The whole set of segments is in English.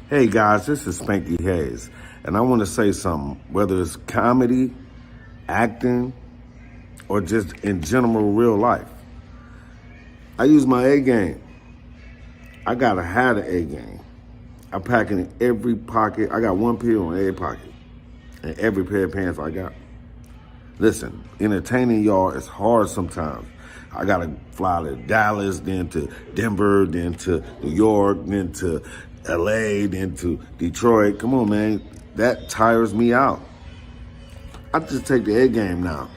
Hey guys, this is Spanky Hayes, and I want to say something, whether it's comedy, acting, or just in general real life. I use my A game. I gotta have the A game. I pack it in every pocket. I got one pill in every pocket, and every pair of pants I got. Listen, entertaining y'all is hard sometimes. I gotta fly to Dallas, then to Denver, then to New York, then to LA, then to Detroit. Come on, man. That tires me out. I just take the A game now.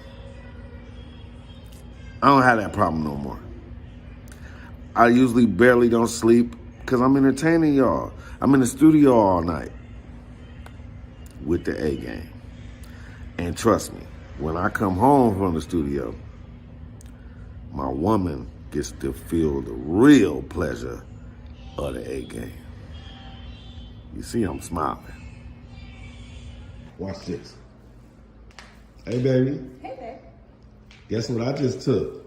I don't have that problem no more. I usually barely don't sleep because I'm entertaining y'all. I'm in the studio all night with the A game. And trust me, when I come home from the studio, my woman gets to feel the real pleasure of the A game. You see, I'm smiling. Watch this. Hey, baby. Hey, babe. Guess what I just took?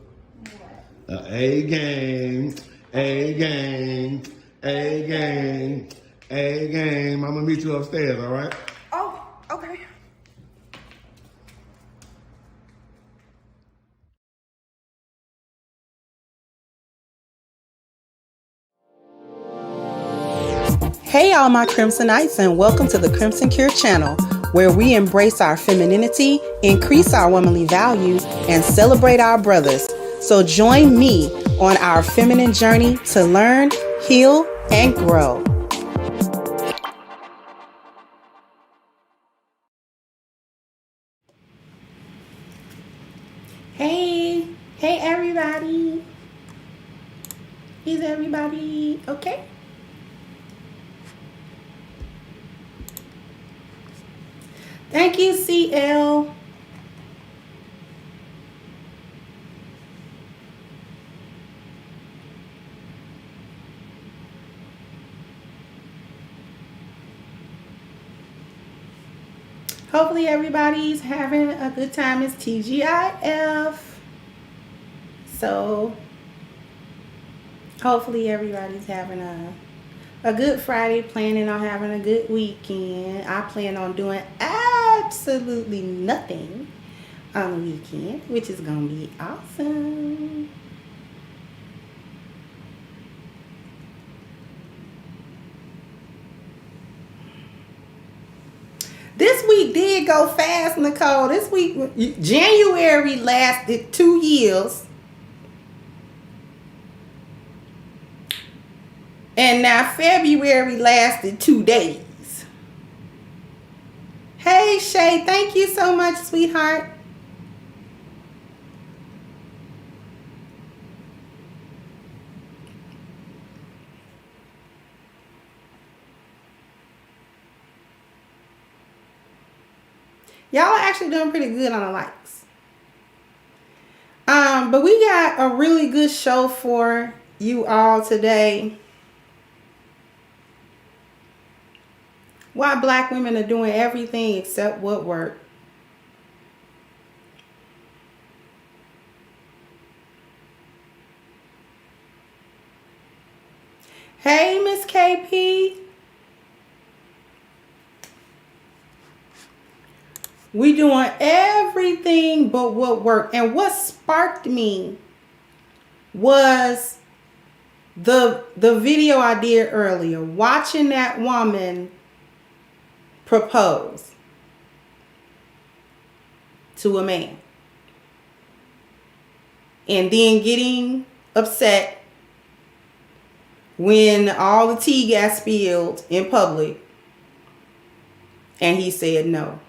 What? A game, A game, A game, A game. I'm gonna meet you upstairs, all right? Oh, okay. Hey, all my Crimsonites, and welcome to the Crimson Cure channel, where we embrace our femininity, increase our womanly value, and celebrate our brothers. So join me on our feminine journey to learn, heal, and grow. Hey everybody. Is everybody okay? Thank you, CL. Hopefully everybody's having a good time. It's TGIF. So hopefully everybody's having a good Friday, planning on having a good weekend. I plan on doing absolutely nothing on the weekend, which is going to be awesome. This week did go fast, Nicole. This week, January lasted 2 years. And now February lasted 2 days. Hey, Shay, thank you so much, sweetheart. Y'all are actually doing pretty good on the likes. But we got a really good show for you all today. Why black women are doing everything except what work. Hey, Miss KP. We doing everything but what worked. And what sparked me was the video I did earlier. Watching that woman propose to a man. And then getting upset when all the tea got spilled in public. And he said no.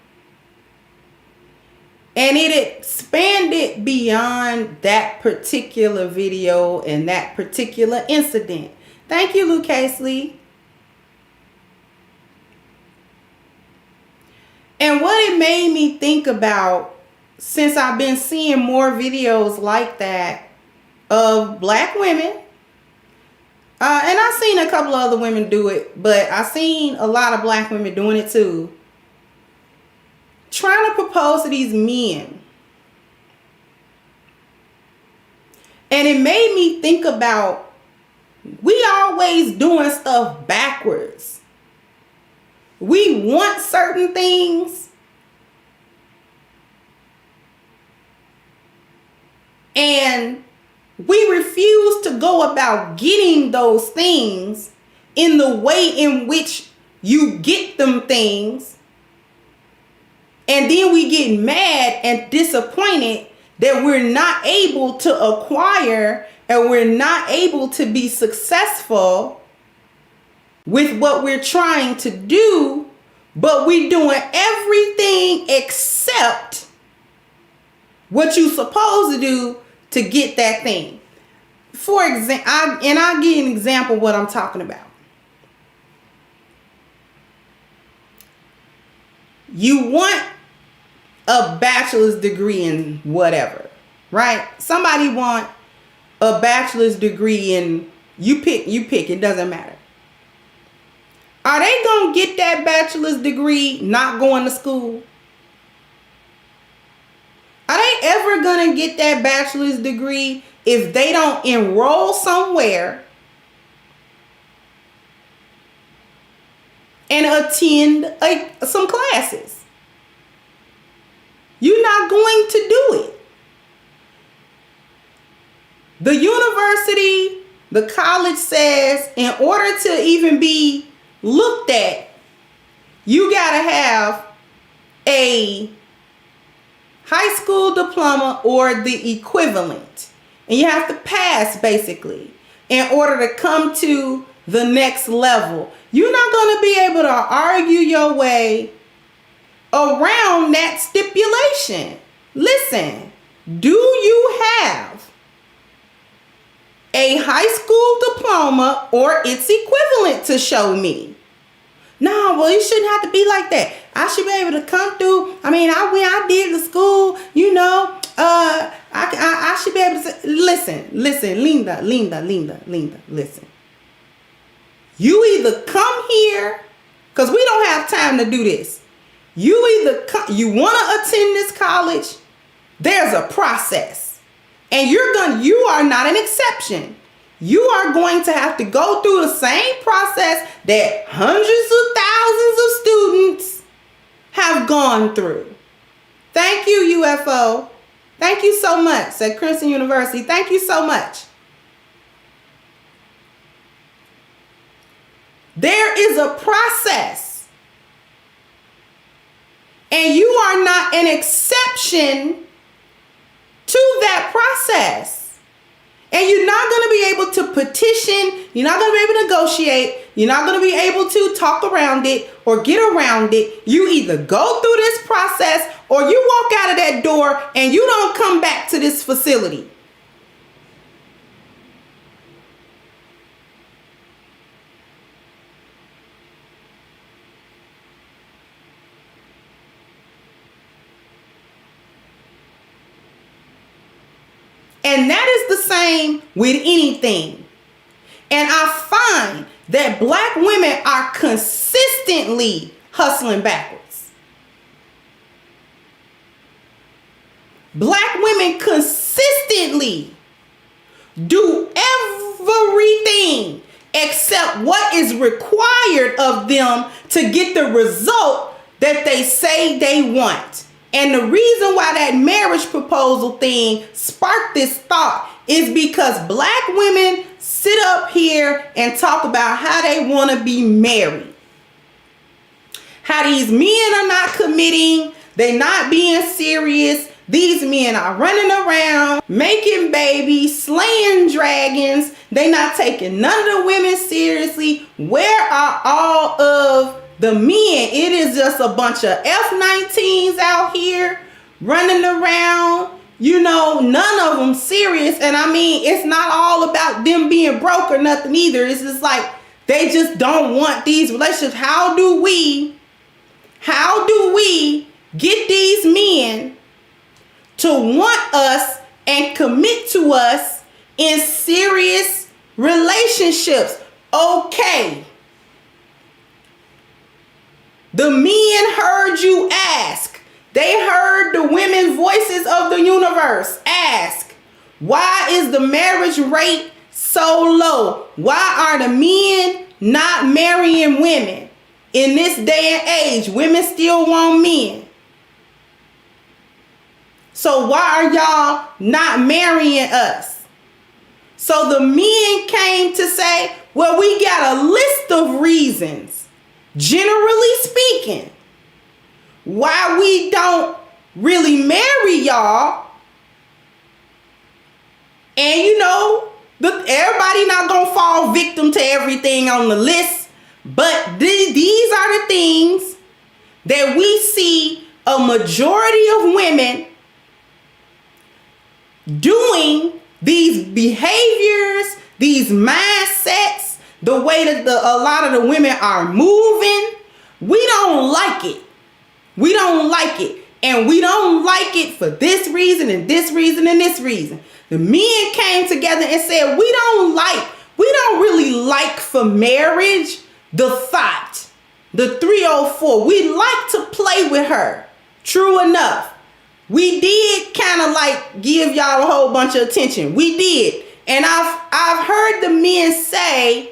And it expanded beyond that particular video and that particular incident. Thank you, Luke Casely. And what it made me think about, since I've been seeing more videos like that of black women, and I've seen a couple of other women do it, but I've seen a lot of black women doing it too, trying to propose to these men. And it made me think about, we always doing stuff backwards. We want certain things, and we refuse to go about getting those things in the way in which you get them things. And then we get mad and disappointed that we're not able to acquire and we're not able to be successful with what we're trying to do, but we're doing everything except what you're supposed to do to get that thing. For example, I'll give you an example of what I'm talking about. You want a bachelor's degree in whatever, right? Somebody want a bachelor's degree in, you pick, it doesn't matter. Are they going to get that bachelor's degree not going to school? Are they ever going to get that bachelor's degree if they don't enroll somewhere and attend some classes? You're not going to do it. The university, the college says in order to even be looked at, you got to have a high school diploma or the equivalent. And you have to pass basically in order to come to the next level. You're not going to be able to argue your way around that stipulation. Listen, do you have a high school diploma or its equivalent to show me? No, well, it shouldn't have to be like that. I should be able to come through. I mean, when I did the school, you know, I should be able to say, listen, Linda, listen. You either come here, because we don't have time to do this. You you want to attend this college, there's a process. And you are not an exception. You are going to have to go through the same process that hundreds of thousands of students have gone through. Thank you, UFO. Thank you so much at Crimson University. Thank you so much. There is a process. And you are not an exception to that process. And you're not going to be able to petition. You're not going to be able to negotiate. You're not going to be able to talk around it or get around it. You either go through this process or you walk out of that door and you don't come back to this facility. And that is the same with anything. And I find that black women are consistently hustling backwards. Black women consistently do everything except what is required of them to get the result that they say they want. And the reason why that marriage proposal thing sparked this thought is because black women sit up here and talk about how they want to be married. How these men are not committing. They're not being serious. These men are running around, making babies, slaying dragons. They're not taking none of the women seriously. Where are all of the men? It is just a bunch of F-19s out here running around. You know, none of them serious. And I mean, it's not all about them being broke or nothing either. It's just like they just don't want these relationships. How do we get these men to want us and commit to us in serious relationships? Okay. The men heard you ask. They heard the women's voices of the universe ask, why is the marriage rate so low? Why are the men not marrying women? In this day and age, women still want men. So why are y'all not marrying us? So the men came to say, well, we got a list of reasons, generally speaking, why we don't really marry y'all. And you know, everybody not gonna fall victim to everything on the list, but these are the things that we see a majority of women doing, these behaviors, these mindsets, the way that a lot of the women are moving. We don't like it. We don't like it. And we don't like it for this reason and this reason and this reason. The men came together and said, we don't really like for marriage the thought, the 304. We like to play with her. True enough. We did kind of like give y'all a whole bunch of attention. We did. And I've heard the men say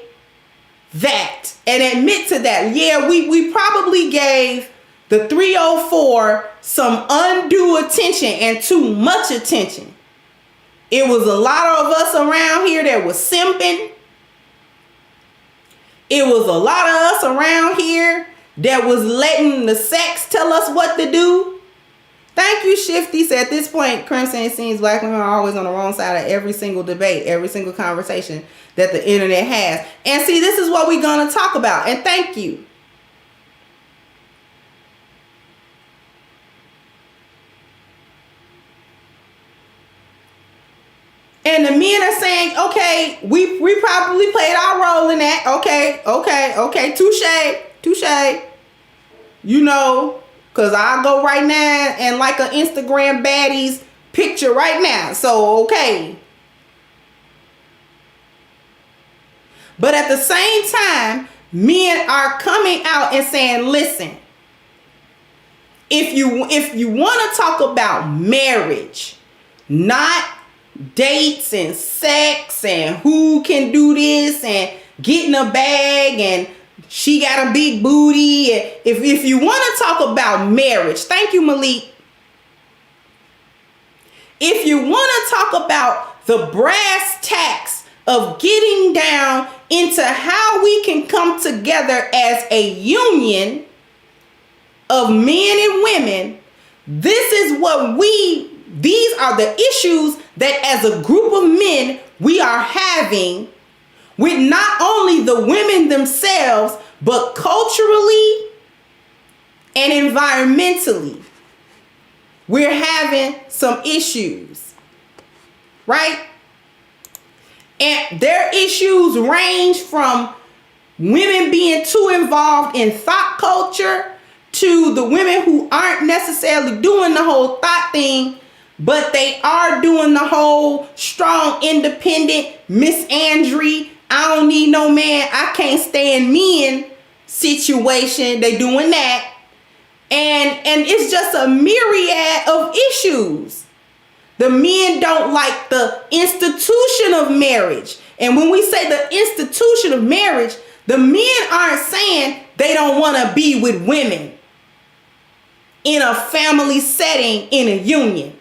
that and admit to that. Yeah, we probably gave the 304 some undue attention and too much attention. It was a lot of us around here that was simping. It was a lot of us around here that was letting the sex tell us what to do. Thank you, Shifty. So at this point, Crimson seems black women are always on the wrong side of every single debate, every single conversation that the internet has. And see, this is what we're going to talk about. And thank you. And the men are saying, okay, we probably played our role in that. Okay. Touche. You know, because I'll go right now and like an Instagram baddies picture right now. So, okay. But at the same time, men are coming out and saying, listen, if you want to talk about marriage, not dates and sex and who can do this and get in a bag and she got a big booty. If you want to talk about marriage, thank you, Malik. If you want to talk about the brass tacks of getting down into how we can come together as a union of men and women, these are the issues that as a group of men we are having with not only the women themselves, but culturally and environmentally. We're having some issues, right? And their issues range from women being too involved in thought culture to the women who aren't necessarily doing the whole thought thing, but they are doing the whole strong, independent, Miss Andre, I don't need no man, I can't stand men situation. They doing that. And it's just a myriad of issues. The men don't like the institution of marriage. And when we say the institution of marriage, the men aren't saying they don't want to be with women in a family setting, in a union.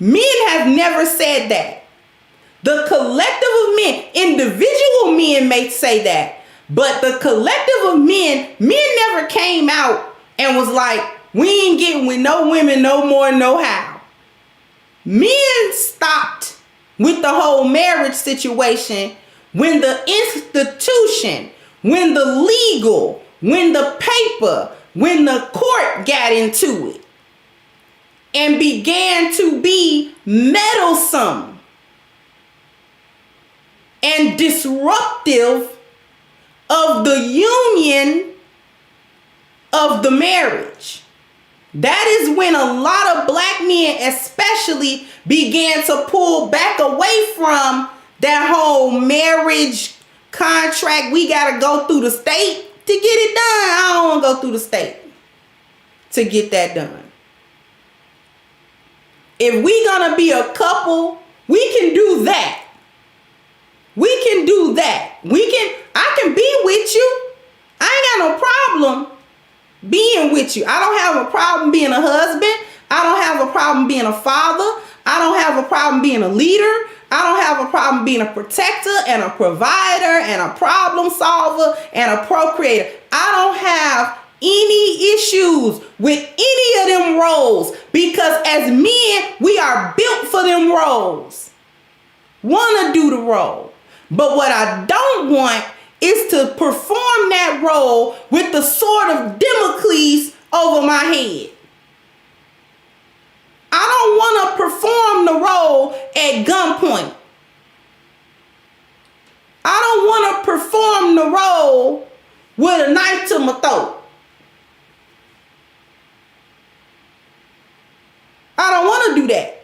Men have never said that. The collective of men, individual men may say that, but the collective of men never came out and was like, we ain't getting with no women no more, no how. Men stopped with the whole marriage situation when the institution, when the legal, when the paper, when the court got into it and began to be meddlesome and disruptive of the union of the marriage. That is when a lot of black men especially began to pull back away from that whole marriage contract. We got to go through the state to get it done. I don't want to go through the state to get that done. If we gonna be a couple, we can do that. We can do that. I can be with you. I ain't got no problem being with you. I don't have a problem being a husband. I don't have a problem being a father. I don't have a problem being a leader. I don't have a problem being a protector and a provider and a problem solver and a procreator. I don't have any issues with any of them roles, because as men, we are built for them roles. Want to do the role. But what I don't want is to perform that role with the sword of Damocles over my head. I don't want to perform the role at gunpoint. I don't want to perform the role with a knife to my throat. I don't want to do that.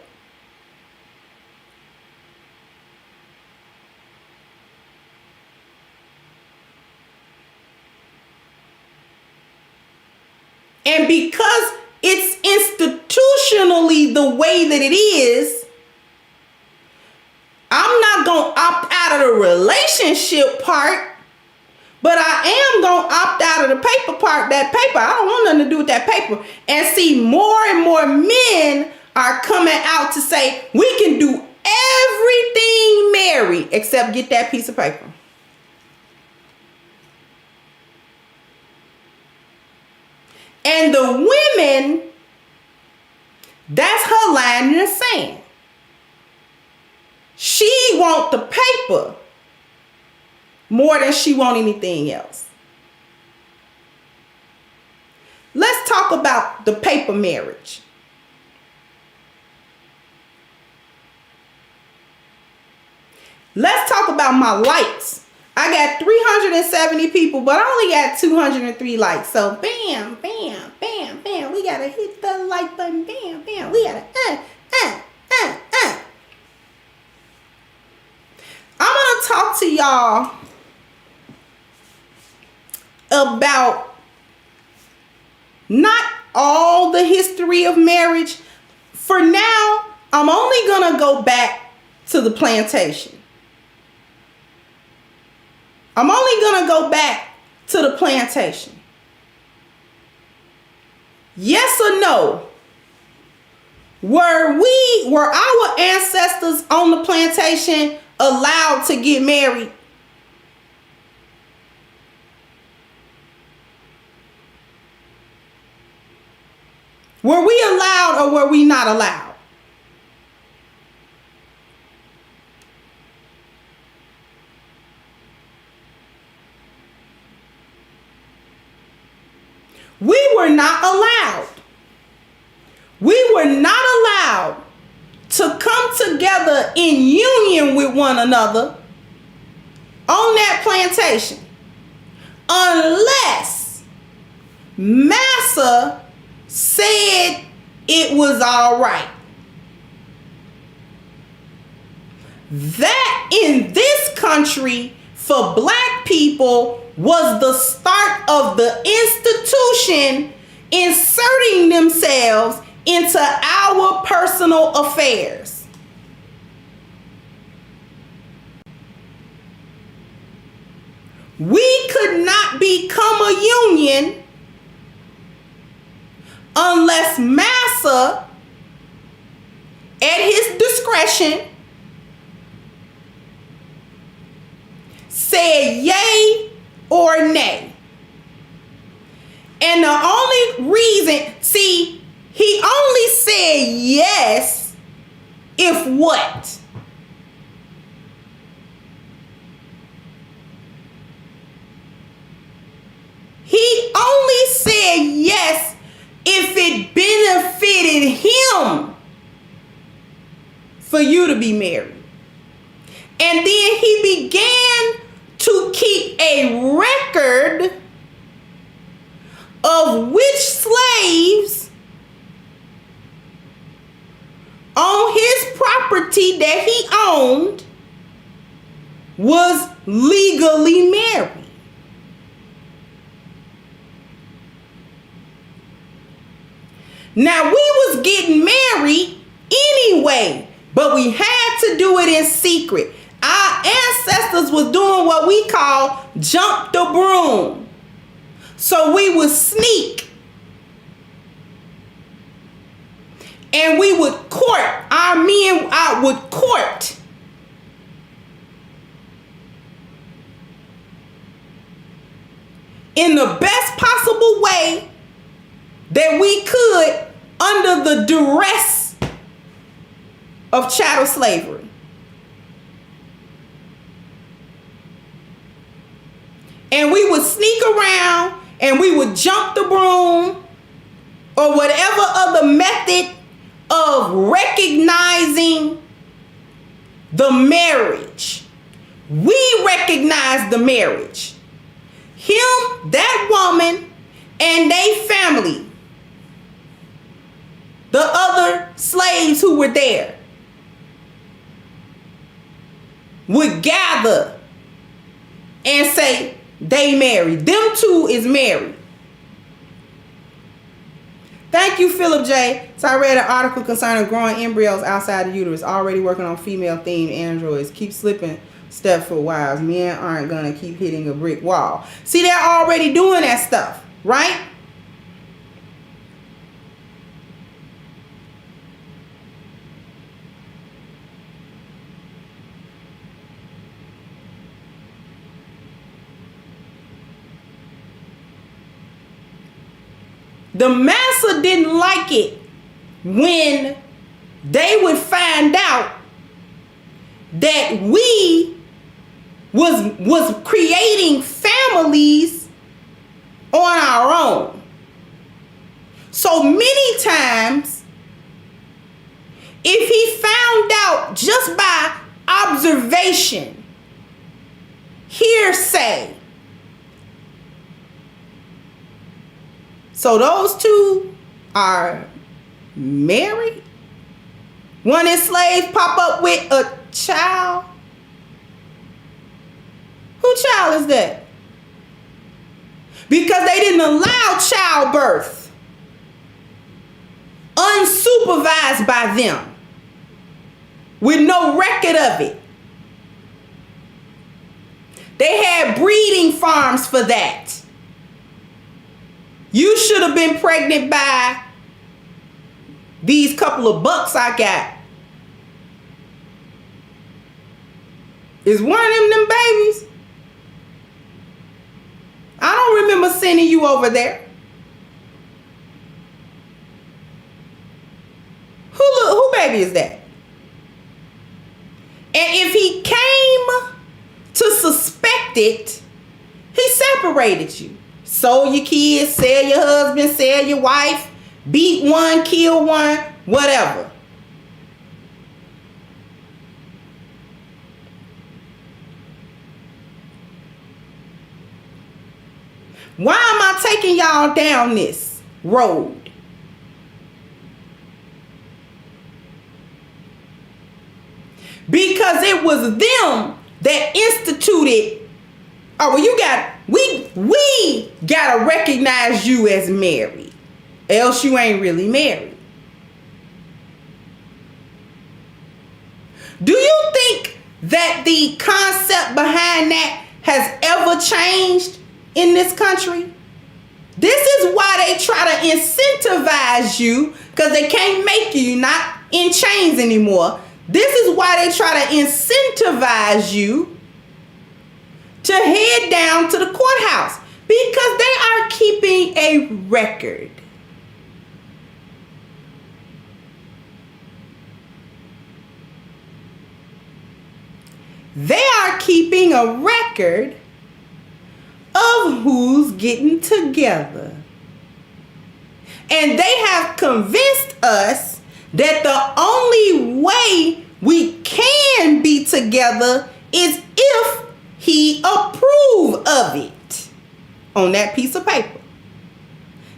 And because it's institutionally the way that it is, I'm not going to opt out of the relationship part, but I am going to opt out of the paper part. That paper, I don't want nothing to do with that paper. And see, more and more men are coming out to say, we can do everything married except get that piece of paper. And the women, that's her line in the sand. She want the paper more than she want anything else. Let's talk about the paper marriage. Let's talk about my likes. I got 370 people, but I only got 203 likes. So bam, bam, bam, bam. We gotta hit the like button. Bam, bam. We gotta I'm gonna talk to y'all about not all the history of marriage. For now, I'm only gonna go back to the plantation. I'm only going to go back to the plantation. Yes or no? Were our ancestors on the plantation allowed to get married? Were we allowed or were we not allowed? We were not allowed. We were not allowed to come together in union with one another on that plantation unless Massa said it was all right. That in this country for black people was the start of the institution inserting themselves into our personal affairs. We could not become a union unless Massa, at his discretion, said yay or nay. And the only reason, see, he only said yes if what? He only said yes if it benefited him for you to be married. And then he began to keep a record of which slaves on his property that he owned was legally married. Now, we was getting married anyway, but we had to do it in secret. Our ancestors was doing what we call jump the broom. So we would sneak And we would court, our men would court in the best possible way that we could under the duress of chattel slavery. And we would sneak around and we would jump the broom or whatever other method of recognizing the marriage. We recognize the marriage. Him, that woman, and they family. The other slaves who were there would gather and say they married. Them two is married. Thank you, Philip J. So I read an article concerning growing embryos outside the uterus, already working on female-themed androids. Keep slipping Stepford wives. Men aren't going to keep hitting a brick wall. See, they're already doing that stuff, right? The massa didn't like it when they would find out that we was creating families on our own. So many times, if he found out just by observation, hearsay, so those two are married. One enslaved pop up with a child. Whose child is that? Because they didn't allow childbirth unsupervised by them with no record of it. They had breeding farms for that. You should have been pregnant by these couple of bucks I got. Is one of them babies? I don't remember sending you over there. Who baby is that? And if he came to suspect it, he separated you. Sold your kids, sell your husband, sell your wife, beat one, kill one, whatever. Why am I taking y'all down this road? Because it was them that instituted, oh, well, we gotta recognize you as married, else you ain't really married. Do you think that the concept behind that has ever changed in this country? This is why they try to incentivize you, because they can't make you not in chains anymore. This is why they try to incentivize you to head down to the courthouse, because they are keeping a record. They are keeping a record of who's getting together. And they have convinced us that the only way we can be together is if he approve of it on that piece of paper.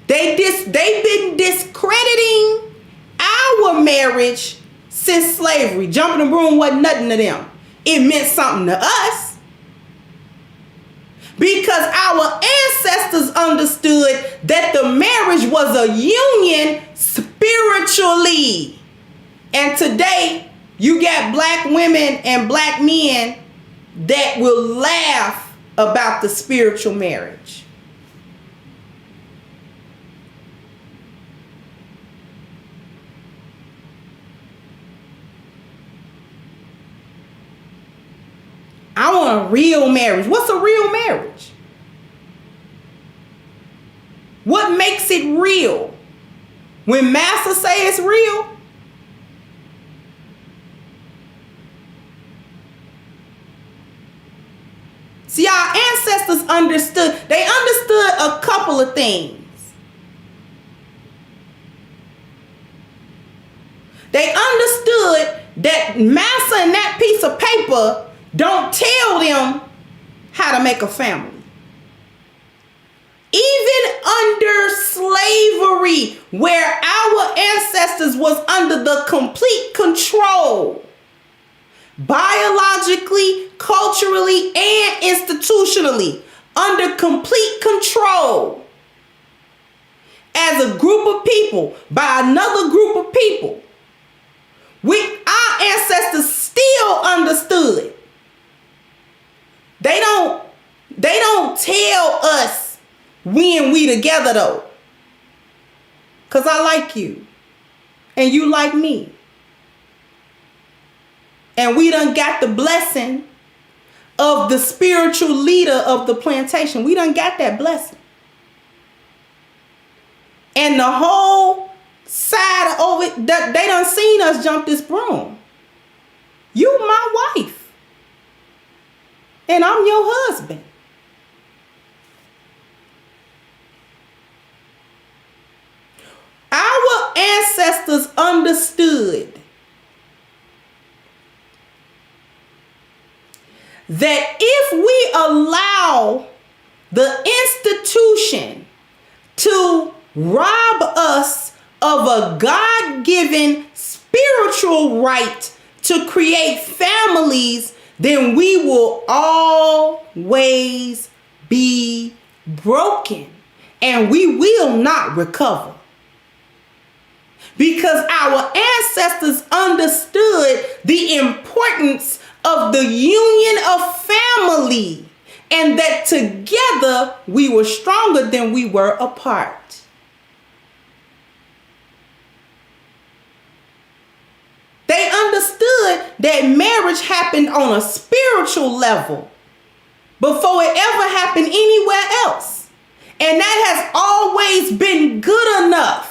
They've been discrediting our marriage since slavery. Jumping the broom wasn't nothing to them. It meant something to us. Because our ancestors understood that the marriage was a union spiritually. And today, you got black women and black men that will laugh about the spiritual marriage. a real marriage. What's a real marriage? What makes it real? When Master say it's real, see, our ancestors understood. They understood a couple of things. They understood that Massa and that piece of paper don't tell them how to make a family. Even under slavery, where our ancestors was under the complete control, biologically, culturally, and institutionally, under complete control, as a group of people, by another group of people, our ancestors still understood. They don't tell us when we together though. Cause I like you. And you like me. And we done got the blessing of the spiritual leader of the plantation. We done got that blessing. And the whole side of it, they done seen us jump this broom. You my wife. And I'm your husband. Our ancestors understood that if we allow the institution to rob us of a God-given spiritual right to create families, then we will always be broken and we will not recover. Because our ancestors understood the importance of the union of family and that together we were stronger than we were apart. They understood that marriage happened on a spiritual level before it ever happened anywhere else. And that has always been good enough.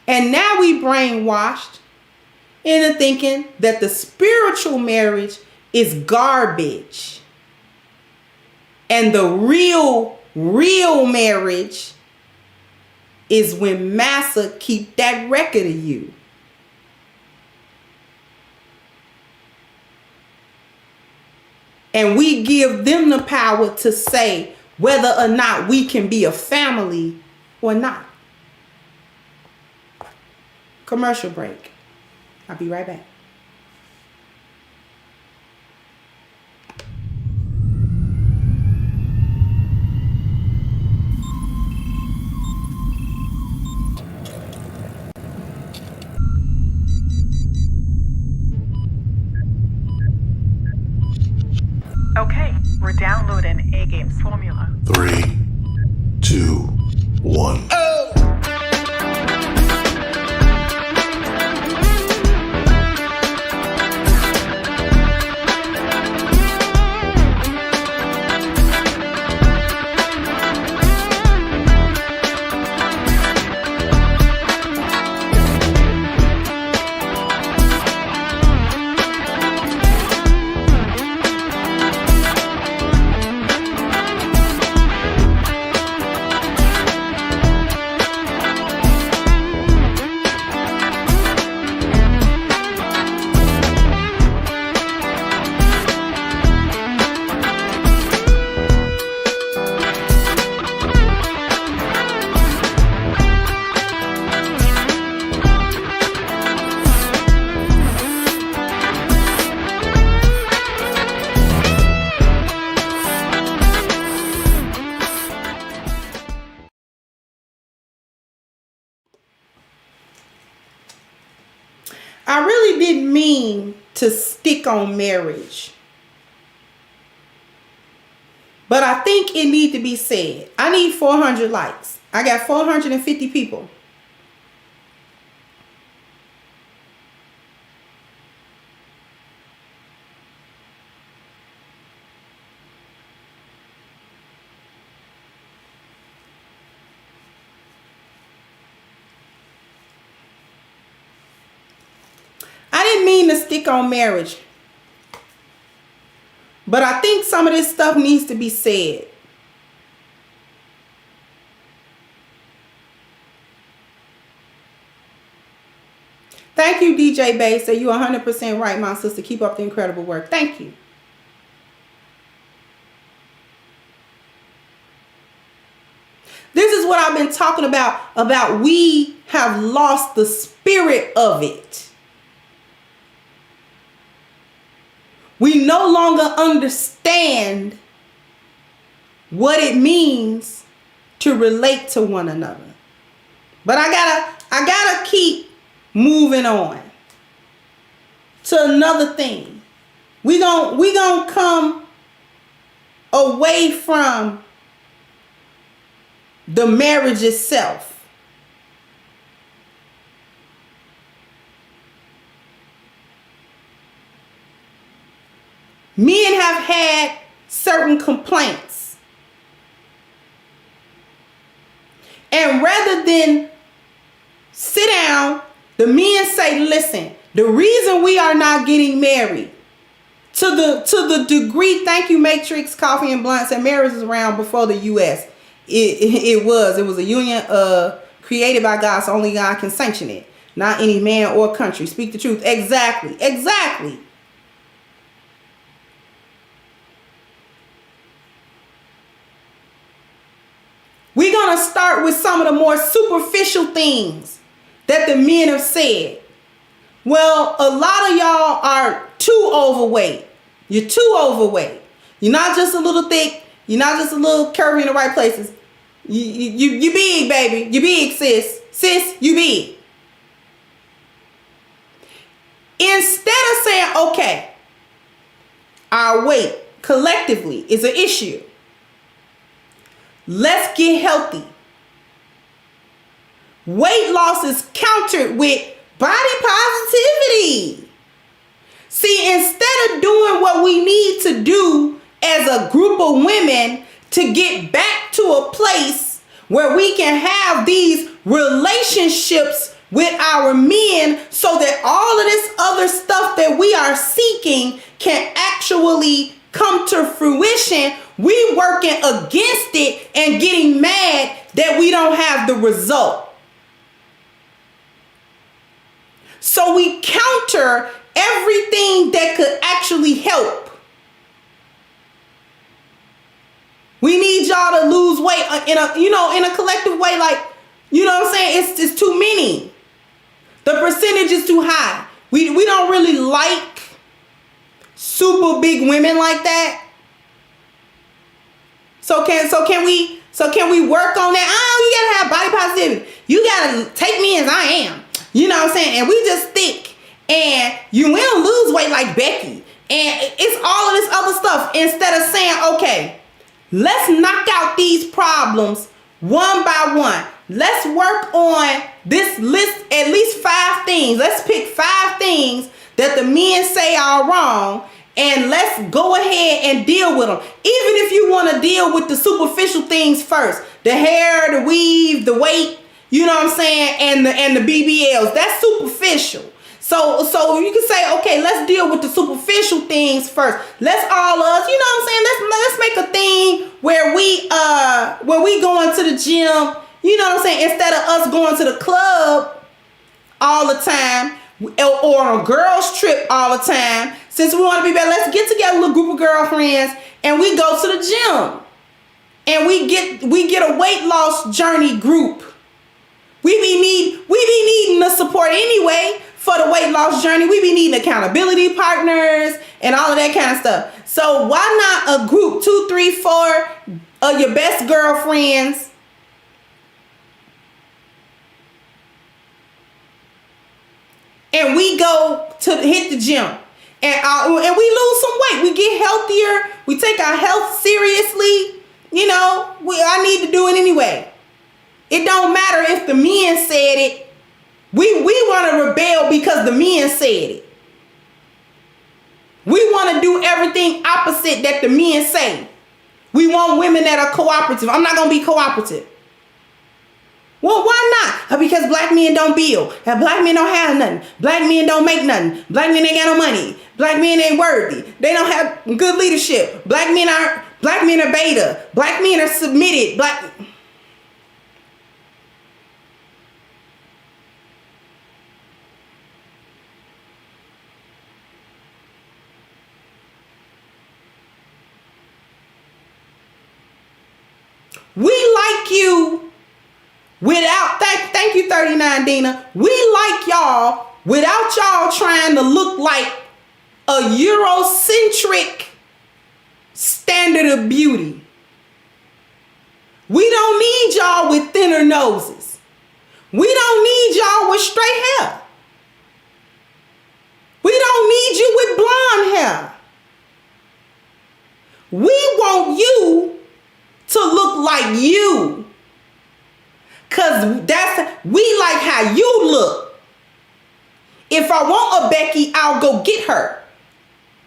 And now we brainwashed into thinking that the spiritual marriage is garbage. And the real marriage is when Massa keep that record of you. And we give them the power to say whether or not we can be a family or not. Commercial break. I'll be right back. Okay, we're downloading A Game's formula. 3, 2, 1. I really didn't mean to stick on marriage. But I think it need to be said. I need 400 likes. I got 450 people. I didn't mean to stick on marriage. But I think some of this stuff needs to be said. Thank you, DJ Bay. So you're 100% right, my sister. Keep up the incredible work. Thank you. This is what I've been talking about we have lost the spirit of it. We no longer understand what it means to relate to one another. But I gotta keep moving on to another thing. We gonna come away from the marriage itself. Men have had certain complaints. And rather than sit down, the men say, listen, the reason we are not getting married, to the degree, thank you, Matrix, Coffee and Blunts, and marriage was around before the U.S. It was a union created by God, so only God can sanction it. Not any man or country. Speak the truth. Exactly. We're going to start with some of the more superficial things that the men have said. Well, a lot of y'all are too overweight. You're too overweight. You're not just a little thick. You're not just a little curvy in the right places. You big, baby. You big, sis. Sis, you big. Instead of saying, okay, our weight collectively is an issue. Let's get healthy. Weight loss is countered with body positivity. See, instead of doing what we need to do as a group of women to get back to a place where we can have these relationships with our men so that all of this other stuff that we are seeking can actually come to fruition, we working against it and getting mad that we don't have the result. So we counter everything that could actually help. We need y'all to lose weight in a collective way, like, you know what I'm saying? It's too many. The percentage is too high. We don't really like super big women like that. So can we work on that? Oh, you gotta have body positivity. You gotta take me as I am. You know what I'm saying? And we just thick. And we don't lose weight like Becky. And it's all of this other stuff. Instead of saying, okay, let's knock out these problems one by one. Let's work on this list, at least 5 things. Let's pick 5 things that the men say are wrong. And let's go ahead and deal with them. Even if you want to deal with the superficial things first. The hair, the weave, the weight, you know what I'm saying? And the BBLs. That's superficial. So you can say, okay, let's deal with the superficial things first. Let's all us, you know what I'm saying? Let's make a thing where we going to the gym, you know what I'm saying? Instead of us going to the club all the time or on a girls trip all the time. Since we want to be better, let's get together, a little group of girlfriends, and we go to the gym. And we get a weight loss journey group. We be needing the support anyway for the weight loss journey. We be needing accountability partners and all of that kind of stuff. So why not a group, 2, 3, 4 of your best girlfriends, and we go to hit the gym. And we lose some weight. We get healthier. We take our health seriously. You know, I need to do it anyway. It don't matter if the men said it. We want to rebel because the men said it. We want to do everything opposite that the men say. We want women that are cooperative. I'm not going to be cooperative. Well, why not? Because black men don't build. Black men don't have nothing. Black men don't make nothing. Black men ain't got no money. Black men ain't worthy. They don't have good leadership. Black men are beta. Black men are submitted. We like you without thank you 39 Dina. We like y'all without y'all trying to look like a Eurocentric standard of beauty. We don't need y'all with thinner noses. We don't need y'all with straight hair. We don't need you with blonde hair. We want you to look like you. Cause we like how you look. If I want a Becky, I'll go get her.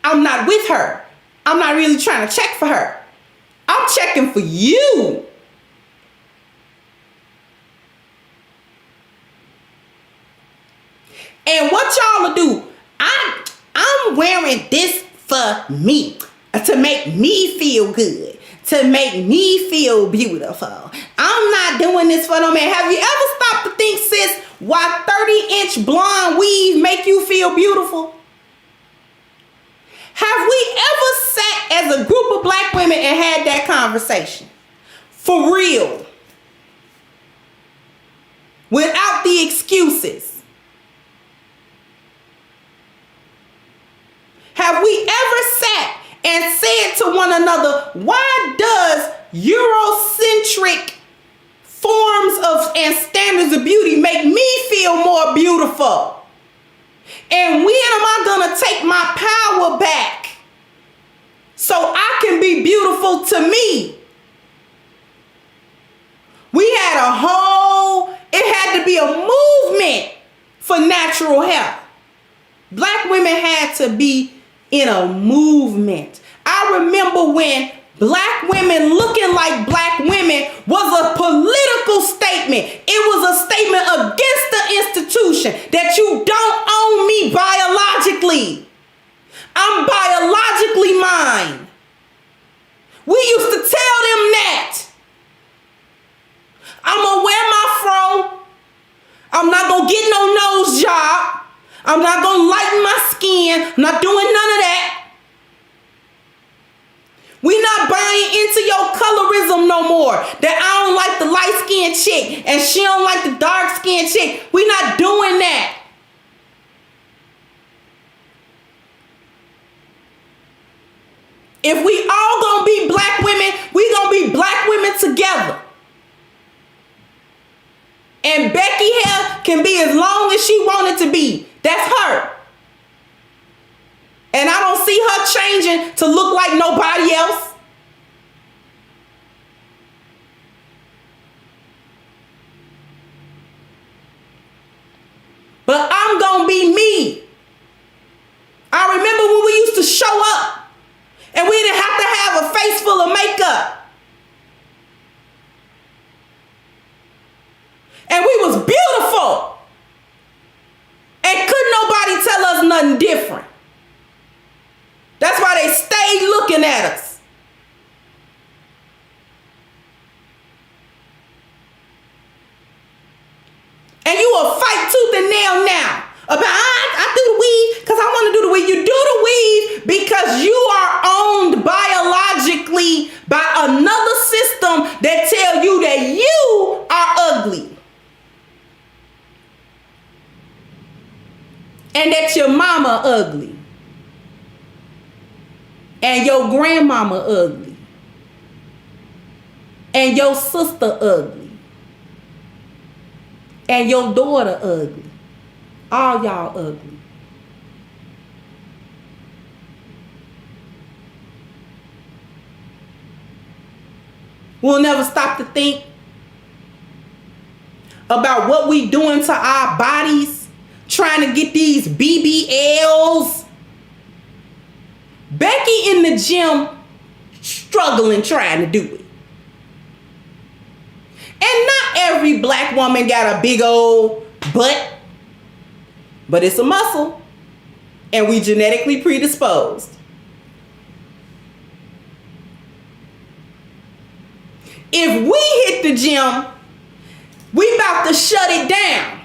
I'm not with her. I'm not really trying to check for her. I'm checking for you. And what y'all will do, I'm wearing this for me, to make me feel good, to make me feel beautiful. I'm not doing this for no man. Have you ever stopped to think, sis, why 30-inch blonde weave make you feel beautiful? Have we ever sat as a group of black women and had that conversation? For real. Without the excuses. Have we ever sat and said to one another, why does Eurocentric forms of and standards of beauty make me feel more beautiful? And when am I gonna take my power back so I can be beautiful to me? It had to be a movement for natural hair. Black women had to be in a movement. I remember when black women looking like black women was a political statement. It was a statement against the institution that you don't own me biologically. I'm biologically mine. We used to tell them that. I'm gonna wear my fro. I'm not gonna get no nose job. I'm not gonna lighten my skin. I'm not doing none of that. We not buying into your colorism no more. That I don't like the light-skinned chick and she don't like the dark-skinned chick. We not doing that. If we all gonna be black women, we gonna be black women together. And Becky hair can be as long as she wanted to be. That's her. And I don't see her changing to look like nobody else. But I'm gonna be me. I remember when we used to show up and we didn't have to have a face full of makeup. And we was beautiful. And couldn't nobody tell us nothing different. That's why they stayed looking at us. And you will fight tooth and nail now about, I do the weave because I want to do the weave. You do the weave because you are owned biologically by another system that tell you that you are ugly. And that your mama ugly. And your grandmama ugly. And your sister ugly. And your daughter ugly. All y'all ugly. We'll never stop to think about what we doing to our bodies, trying to get these BBLs. Becky in the gym struggling trying to do it. And not every black woman got a big old butt, but it's a muscle, and we genetically predisposed. If we hit the gym, we about to shut it down.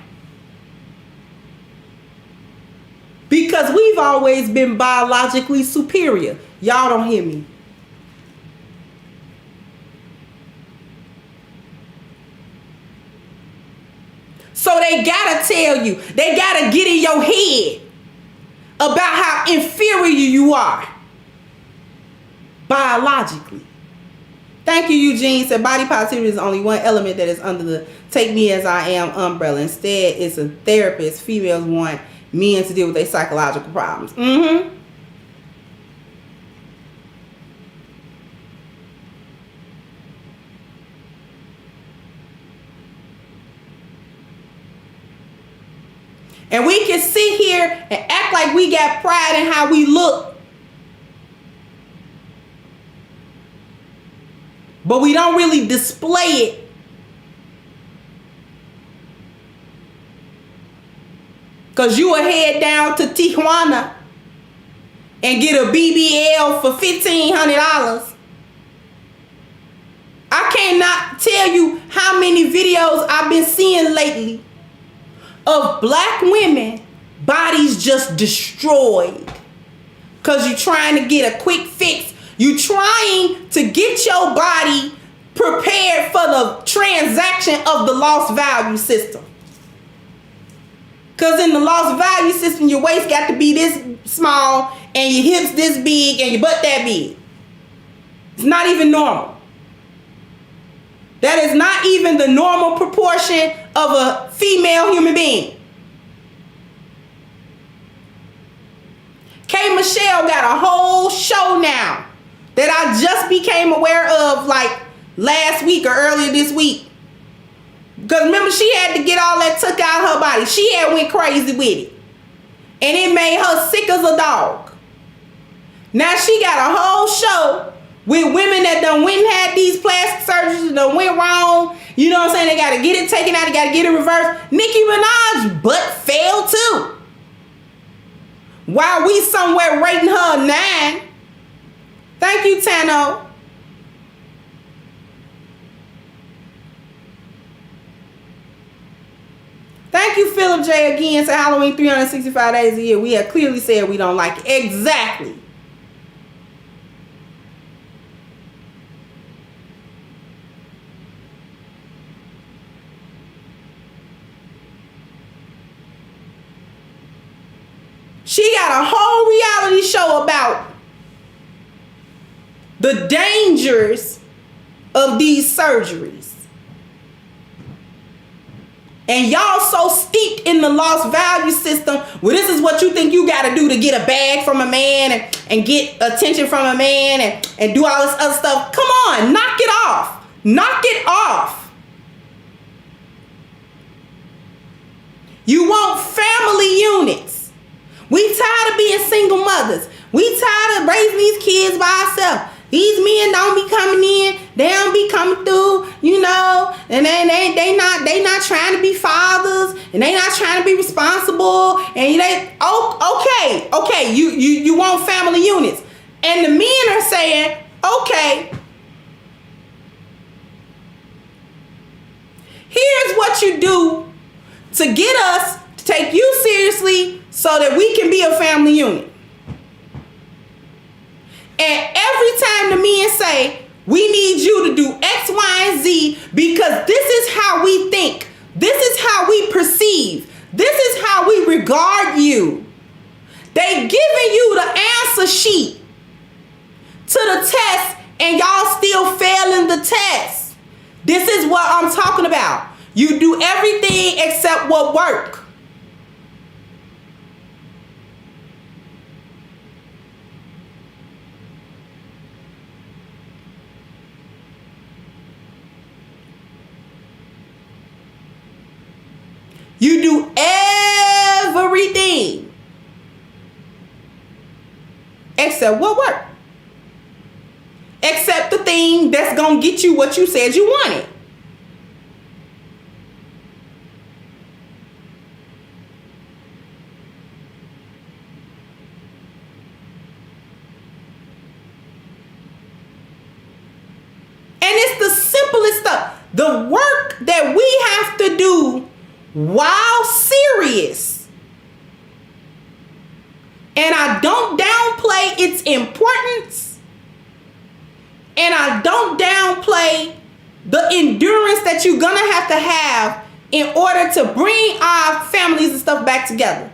Because we've always been biologically superior. Y'all don't hear me. So they gotta tell you, they gotta get in your head about how inferior you are biologically. Thank you, Eugene. Said body positivity is only one element that is under the take me as I am umbrella. Instead, it's a therapist. Females want men to deal with their psychological problems. Mm-hmm. And we can sit here and act like we got pride in how we look. But we don't really display it. Because you will head down to Tijuana and get a BBL for $1,500. I cannot tell you how many videos I've been seeing lately of black women, bodies just destroyed. Because you're trying to get a quick fix. You're trying to get your body prepared for the transaction of the lost value system. Because in the lost value system, your waist got to be this small and your hips this big and your butt that big. It's not even normal. That is not even the normal proportion of a female human being. K. Michelle got a whole show now that I just became aware of like last week or earlier this week. Because remember, she had to get all that took out of her body. She had went crazy with it. And it made her sick as a dog. Now she got a whole show with women that done went and had these plastic surgeries that done went wrong. You know what I'm saying? They got to get it taken out. They got to get it reversed. Nicki Minaj's butt failed too. While we somewhere rating her a 9. Thank you, Tano. Thank you, Philip J. again. Say Halloween 365 days a year. We have clearly said we don't like it. Exactly. She got a whole reality show about the dangers of these surgeries. And y'all so steeped in the lost value system where this is what you think you got to do to get a bag from a man and get attention from a man and do all this other stuff. Come on, knock it off. Knock it off. You want family units. We tired of being single mothers. We tired of raising these kids by ourselves. These men don't be coming in. They don't be coming through, you know, and they not trying to be fathers, and they not trying to be responsible. And okay, you want family units, and the men are saying, okay, here's what you do to get us to take you seriously, so that we can be a family unit. And every time the men say, we need you to do X, Y, and Z because this is how we think. This is how we perceive. This is how we regard you. They giving you the answer sheet to the test and y'all still failing the test. This is what I'm talking about. You do everything except what work. You do everything except what work? Except the thing that's going to get you what you said you wanted. And it's the simplest stuff. The work that we have to do while serious. And I don't downplay its importance. And I don't downplay the endurance that you're going to have in order to bring our families and stuff back together.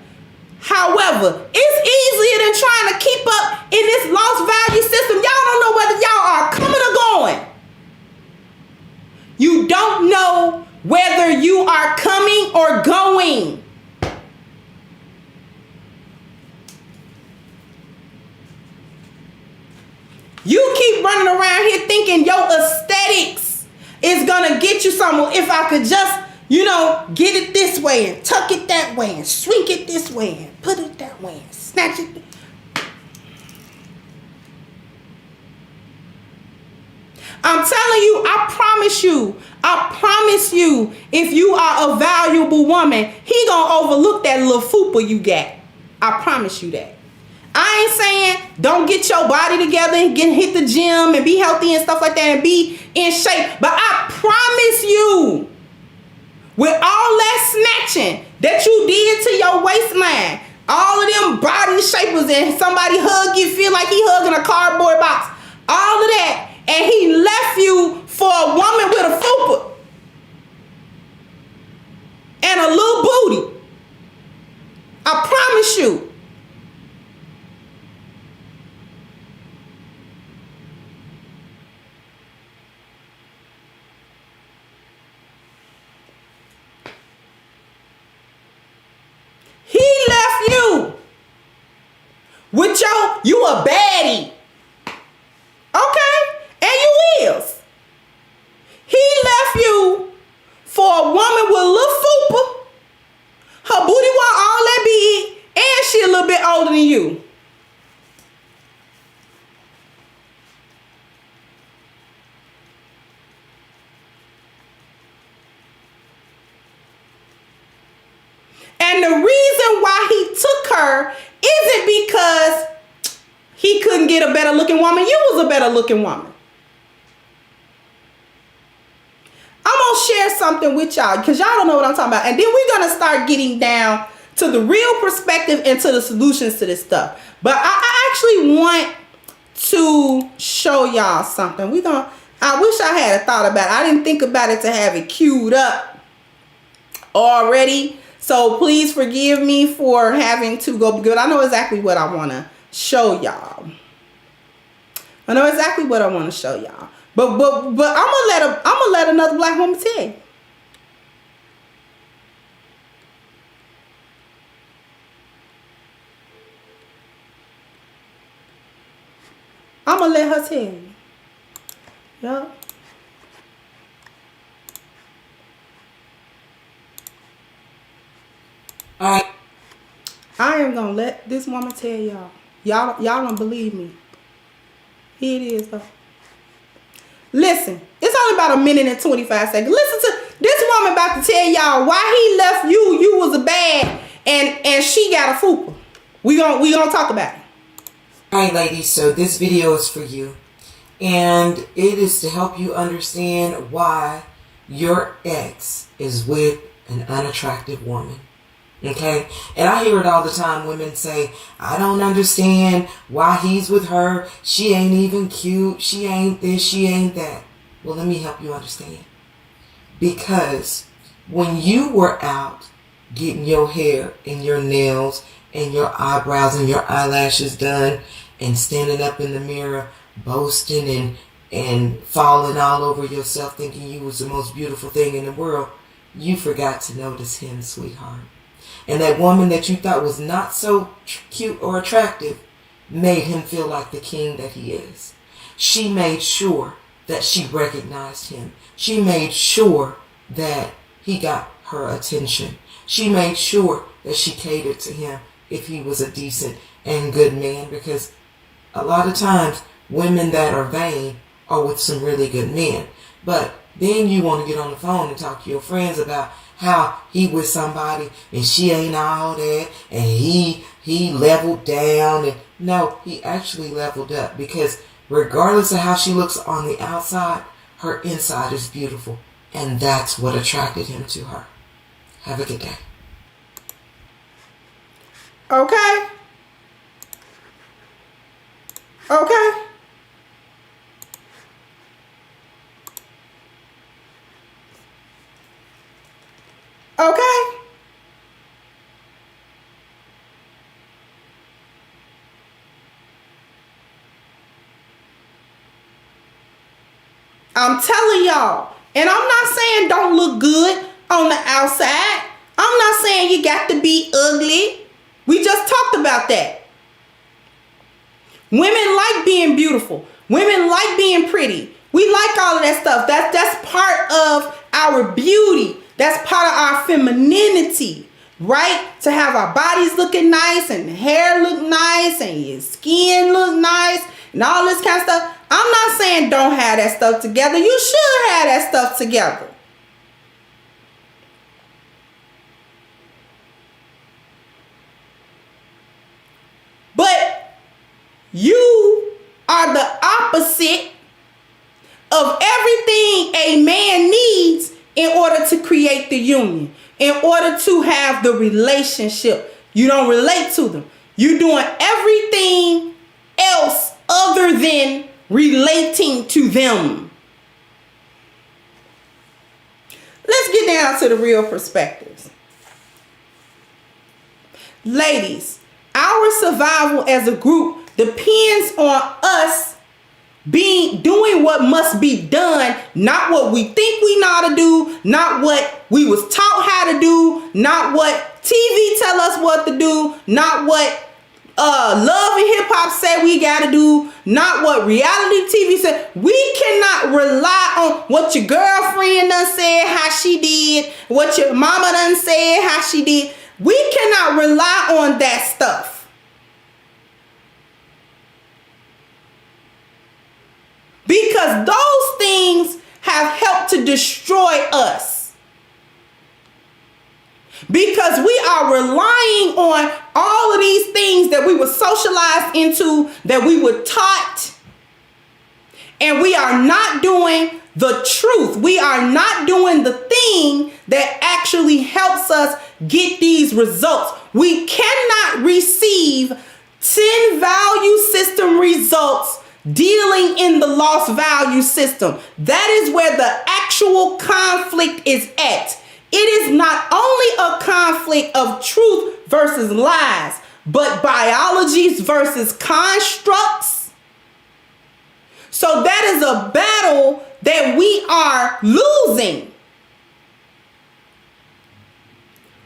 However, it's easier than trying to keep up in this lost value system. Y'all don't know whether y'all are coming or going. You don't know whether you are coming or going. You keep running around here thinking your aesthetics is gonna get you somewhere. If I could just, get it this way and tuck it that way and shrink it this way and put it that way and snatch it. I'm telling you, I promise you, if you are a valuable woman, he gonna overlook that little fupa you got. I promise you that. I ain't saying don't get your body together and hit the gym and be healthy and stuff like that and be in shape. But I promise you, with all that snatching that you did to your waistline, all of them body shapers and somebody hug you, feel like he hugging a cardboard box, all of that, and he left you for a woman with a fupa and a little booty. I promise you. He left you with you a baddie. Okay? And you is. He left you for a woman with a little fupa. Her booty wasn't all that big, and she a little bit older than you. And the reason why he took her isn't because he couldn't get a better looking woman. You was a better looking woman. I'm going to share something with y'all because y'all don't know what I'm talking about. And then we're going to start getting down to the real perspective and to the solutions to this stuff. But I actually want to show y'all something. I wish I had thought about it. I didn't think about it to have it queued up already. So please forgive me for having to go, because I know exactly what I want to show y'all. I know exactly what I want to show y'all. But I'm gonna let another black woman tell you. I'm gonna let her tell you. Yup. I am gonna let this woman tell y'all. Y'all don't believe me. Here it is though. Listen, it's only about 1 minute and 25 seconds. Listen to this woman about to tell y'all why he left you. You was a bad and she got a fupa. We gonna talk about it. Alright ladies, so this video is for you. And it is to help you understand why your ex is with an unattractive woman. Okay? And I hear it all the time. Women say, I don't understand why he's with her. She ain't even cute. She ain't this. She ain't that. Well, let me help you understand. Because when you were out getting your hair and your nails and your eyebrows and your eyelashes done and standing up in the mirror boasting and falling all over yourself thinking you was the most beautiful thing in the world, you forgot to notice him, sweetheart. And that woman that you thought was not so cute or attractive made him feel like the king that he is. She made sure that she recognized him. She made sure that he got her attention. She made sure that she catered to him if he was a decent and good man, because a lot of times women that are vain are with some really good men. But then you want to get on the phone and talk to your friends about how he with somebody and she ain't all that, and he leveled down. And no, he actually leveled up, because regardless of how she looks on the outside, her inside is beautiful. And that's what attracted him to her. Have a good day. Okay. Okay. Okay. I'm telling y'all, and I'm not saying don't look good on the outside. I'm not saying you got to be ugly. We just talked about that. Women like being beautiful. Women like being pretty. We like all of that stuff. That's part of our beauty. That's part of our femininity, right? To have our bodies looking nice and hair look nice and your skin look nice and all this kind of stuff. I'm not saying don't have that stuff together. You should have that stuff together. But you are the opposite of everything a man needs in order to create the union, in order to have the relationship. You don't relate to them. You're doing everything else other than relating to them. Let's get down to the real perspectives. Ladies, our survival as a group depends on us doing what must be done, not what we think we know how to do, not what we was taught how to do, not what TV tell us what to do, not what love and hip hop said we gotta do, not what reality TV said. We cannot rely on what your girlfriend done said how she did, what your mama done said how she did. We cannot rely on that stuff. Because those things have helped to destroy us. Because we are relying on all of these things that we were socialized into, that we were taught, and we are not doing the truth. We are not doing the thing that actually helps us get these results. We cannot receive 10 value system results dealing in the lost value system. That is where the actual conflict is at. It is not only a conflict of truth versus lies, but biologies versus constructs. So that is a battle that we are losing.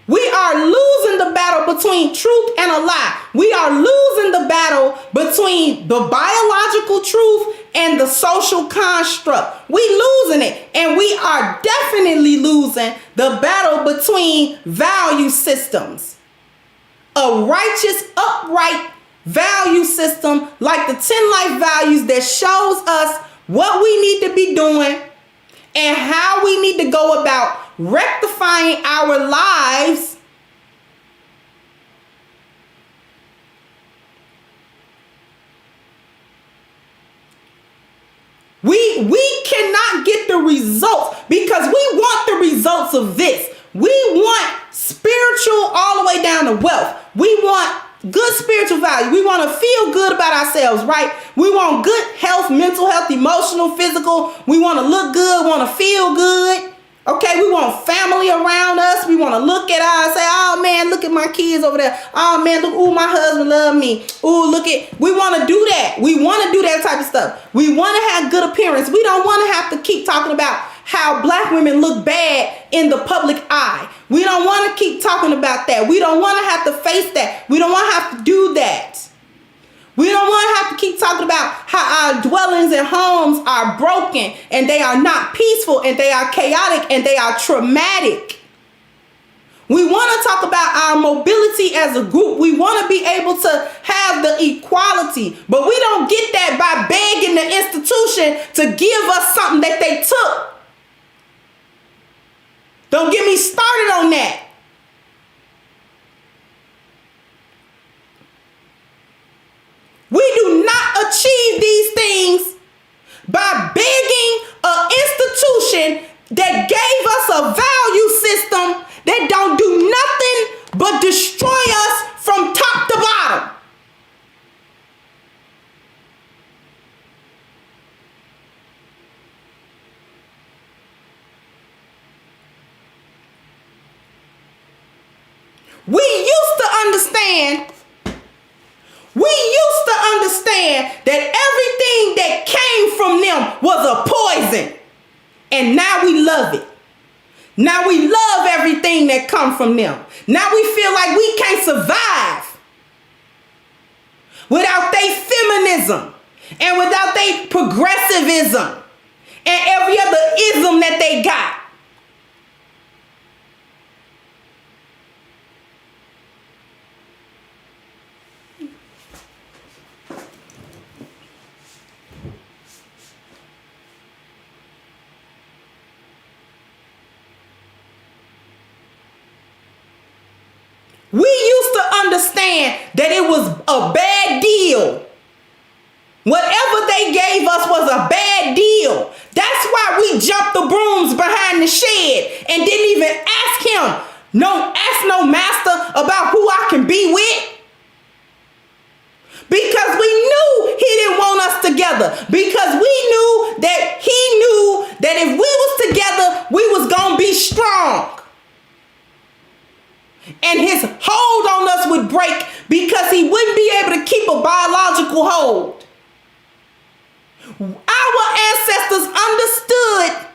We are losing the battle between truth and a lie. We are losing the battle between the biological truth and the social construct. We losing it. And we are definitely losing the battle between value systems. A righteous, upright value system like the 10 life values that shows us what we need to be doing and how we need to go about rectifying our lives. We cannot get the results because we want the results of this. We want spiritual all the way down to wealth. We want good spiritual value. We want to feel good about ourselves, right? We want good health, mental health, emotional, physical. We want to look good, want to feel good. Okay, we want family around us. We want to look at us and say, oh man, look at my kids over there. Oh man, look, ooh, my husband love me. Ooh, look at, we want to do that. We want to do that type of stuff. We want to have good appearance. We don't want to have to keep talking about how black women look bad in the public eye. We don't want to keep talking about that. We don't want to have to face that. We don't want to have to do that. We don't want to have to keep talking about how our dwellings and homes are broken and they are not peaceful and they are chaotic and they are traumatic. We want to talk about our mobility as a group. We want to be able to have the equality, but we don't get that by begging the institution to give us something that they took. Don't get me started on that. We do not achieve these things by begging an institution that gave us a value system that don't do nothing but destroy us from top to bottom. We used to understand that everything that came from them was a poison. And now we love it. Now we love everything that comes from them. Now we feel like we can't survive without their feminism and without their progressivism and every other ism that they got. We used to understand that it was a bad deal. Whatever they gave us was a bad deal. That's why we jumped the brooms behind the shed and didn't even ask him. Ask no master about who I can be with. Because we knew he didn't want us together. Because we knew that he knew that if we was together, we was going to be strong. And his hold on us would break because he wouldn't be able to keep a biological hold. Our ancestors understood.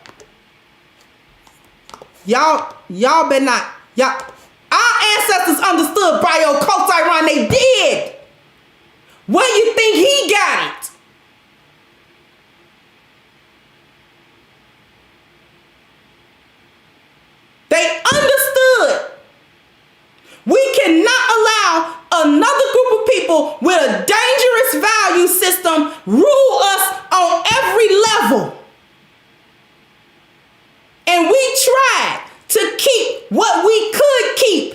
Y'all better not. Our ancestors understood Brio-Cosine. They did. Where you think he got it? They understood. We cannot allow another group of people with a dangerous value system rule us on every level. And we tried to keep what we could keep.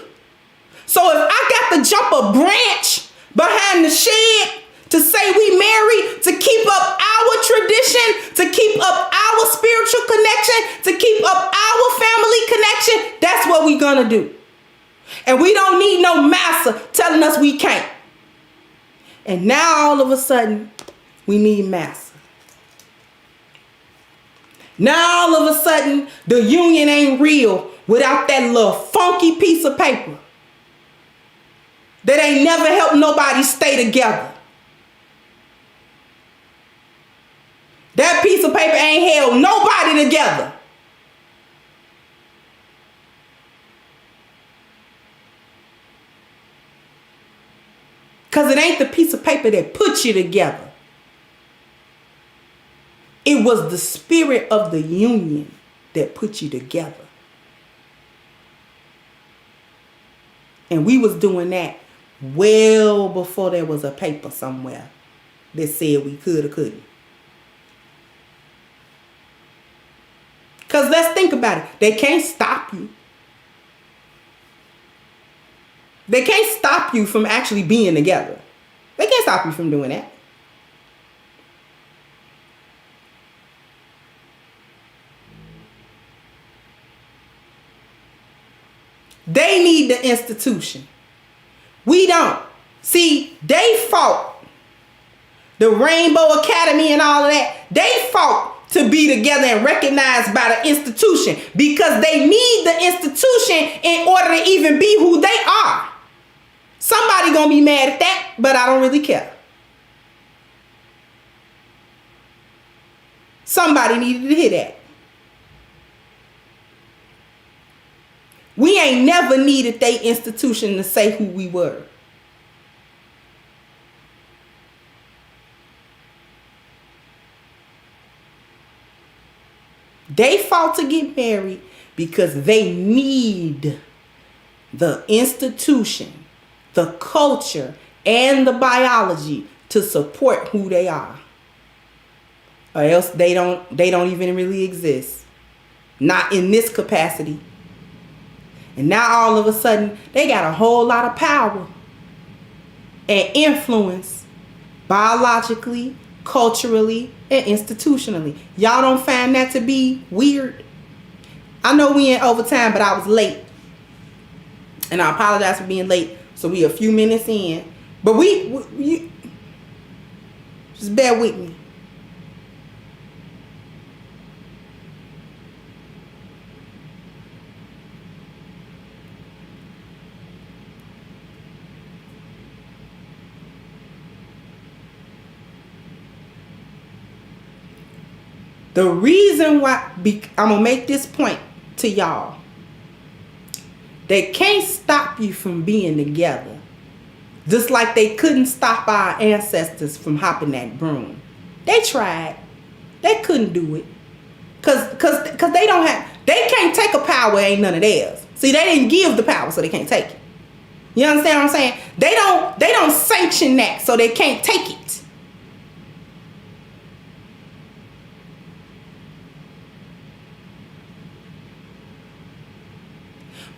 So if I got to jump a branch behind the shed to say we married, to keep up our tradition, to keep up our spiritual connection, to keep up our family connection, that's what we're going to do. And we don't need no master telling us we can't. And now all of a sudden, we need master. Now all of a sudden, the union ain't real without that little funky piece of paper that ain't never helped nobody stay together. That piece of paper ain't held nobody together. Because it ain't the piece of paper that puts you together. It was the spirit of the union that put you together. And we was doing that well before there was a paper somewhere that said we could or couldn't. Because let's think about it. They can't stop you. They can't stop you from actually being together. They can't stop you from doing that. They need the institution. We don't. See, they fought the Rainbow Academy and all of that. They fought to be together and recognized by the institution because they need the institution in order to even be who they are. Somebody gonna be mad at that, but I don't really care. Somebody needed to hear that. We ain't never needed they institution to say who we were. They fought to get married because they need the institution, the culture, and the biology to support who they are. Or else they don't even really exist. Not in this capacity. And now all of a sudden, they got a whole lot of power and influence biologically, culturally, and institutionally. Y'all don't find that to be weird? I know we in overtime, but I was late. And I apologize for being late. So we a few minutes in. But we just bear with me. The reason why, I'm going to make this point to y'all. They can't stop you from being together. Just like they couldn't stop our ancestors from hopping that broom. They tried. They couldn't do it. Cause they don't have, they can't take a power, ain't none of theirs. See, they didn't give the power, so they can't take it. You understand what I'm saying? They don't sanction that, so they can't take it.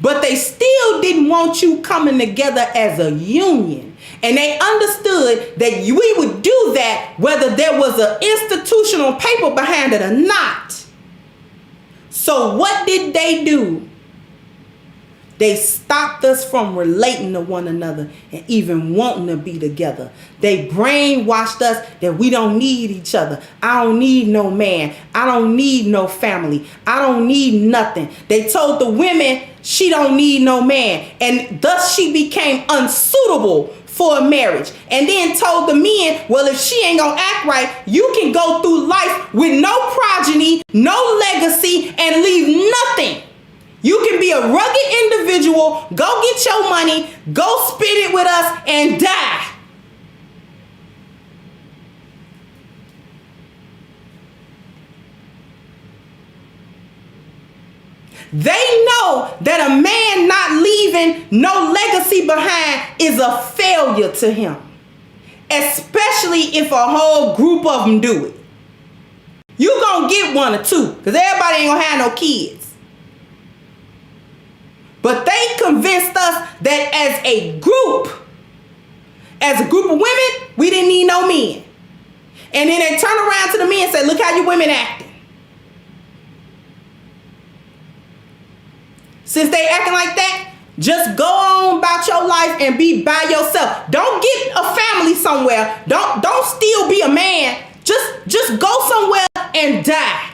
But they still didn't want you coming together as a union. And they understood that we would do that whether there was an institutional paper behind it or not. So what did they do? They stopped us from relating to one another and even wanting to be together. They brainwashed us that we don't need each other. I don't need no man. I don't need no family. I don't need nothing. They told the women she don't need no man. And thus she became unsuitable for a marriage. And then told the men, well, if she ain't gonna act right, you can go through life with no progeny, no legacy, and leave nothing. You can be a rugged individual, go get your money, go spend it with us, and die. They know that a man not leaving no legacy behind is a failure to him. Especially if a whole group of them do it. You gonna get one or two, because everybody ain't gonna have no kids. But they convinced us that as a group of women, we didn't need no men. And then they turn around to the men and say, look how you women acting. Since they acting like that, just go on about your life and be by yourself. Don't get a family somewhere. Don't still be a man. Just go somewhere and die.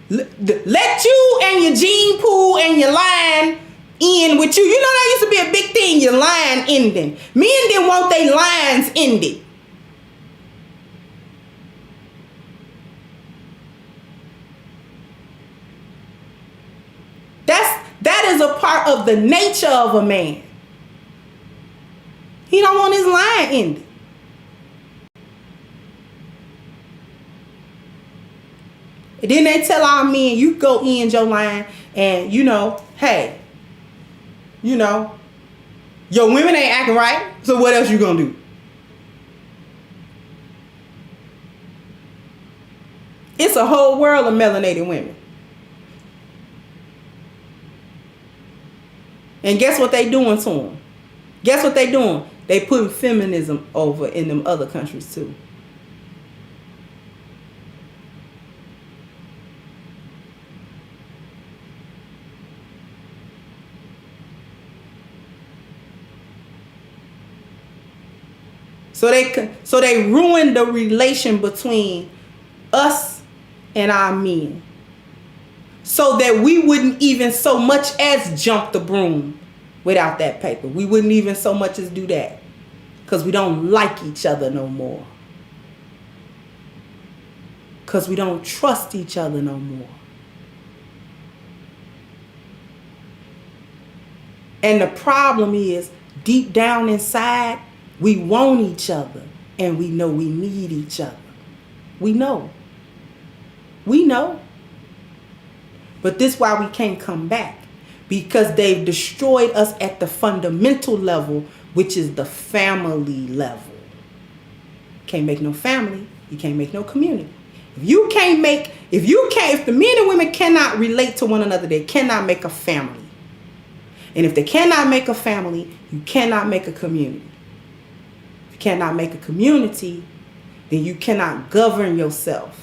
Let you and your gene pool and your line end with you. You know that used to be a big thing, your line ending. Men didn't want their lines ended. That is a part of the nature of a man. He don't want his line ended. And then they tell our men, you go end your line and, hey, your women ain't acting right, so what else you gonna do? It's a whole world of melanated women. And guess what they doing to them? Guess what they doing? They putting feminism over in them other countries too. So they ruined the relation between us and our men. So that we wouldn't even so much as jump the broom without that paper. We wouldn't even so much as do that. Because we don't like each other no more. Because we don't trust each other no more. And the problem is, deep down inside, we want each other. And we know we need each other. We know. We know. But this is why we can't come back. because they've destroyed us at the fundamental level, which is the family level. Can't make no family, you can't make no community. If the men and women cannot relate to one another, they cannot make a family. And if they cannot make a family, you cannot make a community. If you cannot make a community, then you cannot govern yourself.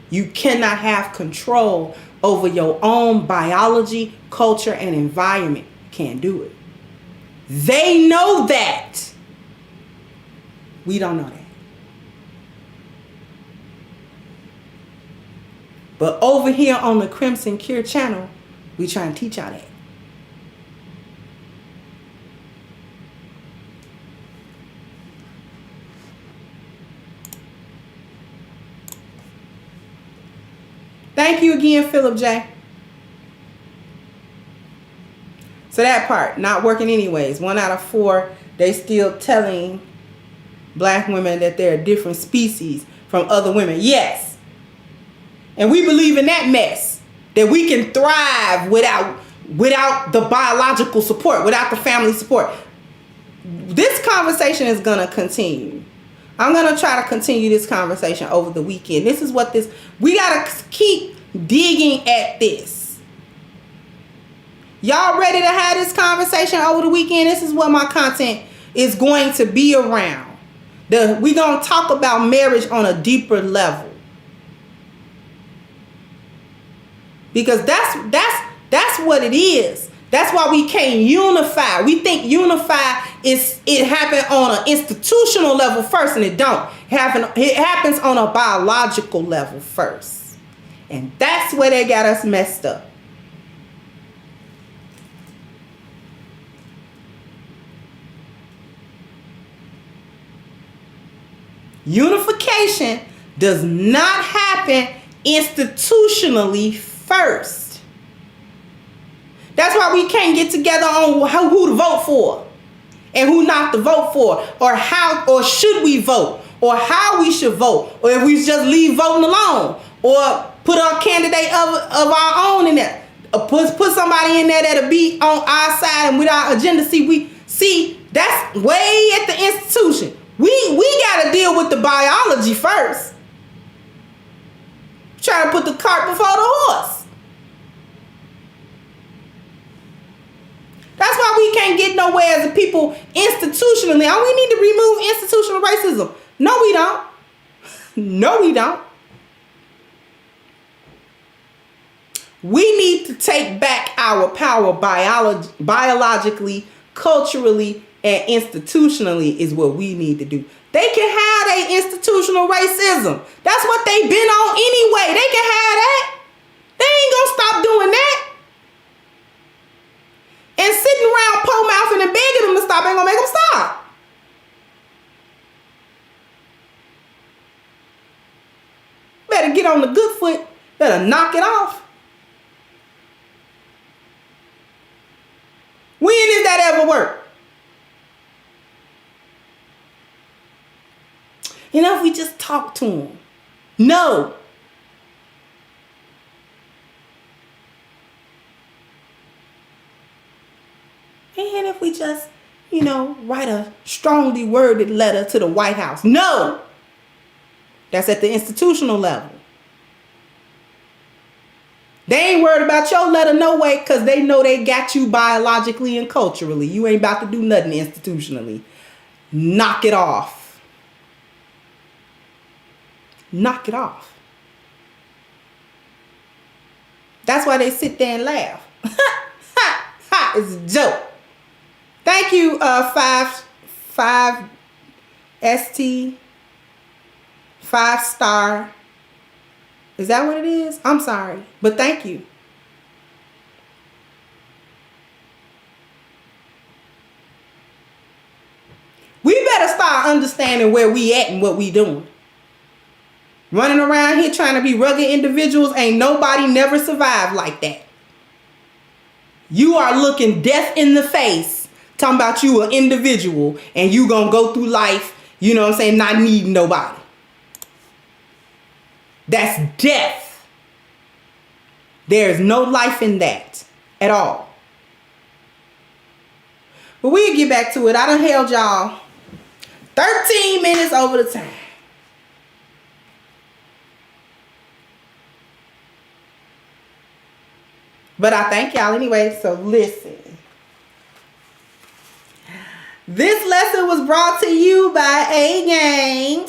You cannot have control over your own biology, culture, and environment. You can't do it. They know that. We don't know that. But over here on the Crimson Cure channel, we try and teach y'all that. Thank you again, Philip J. So that part, not working anyways. 1 out of 4, they still telling black women that they're a different species from other women. Yes. And we believe in that mess. That we can thrive without the biological support, without the family support. This conversation is going to continue. I'm going to try to continue this conversation over the weekend. This is what we got to keep digging at this. Y'all ready to have this conversation over the weekend? This is what my content is going to be around. We're going to talk about marriage on a deeper level. Because that's what it is. That's why we can't unify. We think unify it happened on an institutional level first, and it don't. It happens on a biological level first. And that's where they got us messed up. Unification does not happen institutionally first. That's why we can't get together on who to vote for and who not to vote for, or how, or should we vote, or how we should vote, or if we just leave voting alone, or put a candidate of our own in there, or put somebody in there that'll be on our side and with our agenda. See, that's way at the institution. We got to deal with the biology first. Try to put the cart before the horse. That's why we can't get nowhere as a people institutionally. Oh, we need to remove institutional racism. No, we don't. No, we don't. We need to take back our power biologically, culturally, and institutionally is what we need to do. They can have their institutional racism. That's what they've been on anyway. They can have that. They ain't gonna stop doing that. And sitting around pole mouthing and begging them to stop ain't gonna make them stop. Better get on the good foot. Better knock it off. When does that ever work? You know, if we just talk to them. No. And if we just, write a strongly worded letter to the White House. No. That's at the institutional level. They ain't worried about your letter no way, because they know they got you biologically and culturally. You ain't about to do nothing institutionally. Knock it off. Knock it off. That's why they sit there and laugh. It's a joke. Thank you, 5 ST 5-star. Is that what it is? I'm sorry, but thank you. We better start understanding where we at and what we doing. Running around here trying to be rugged individuals, ain't nobody never survived like that. You are looking death in the face, talking about you an individual, and you gonna go through life, not needing nobody. That's death. There is no life in that. at all. But we'll get back to it. I done held y'all 13 minutes over the time. But I thank y'all anyway, so listen. This lesson was brought to you by A-Game.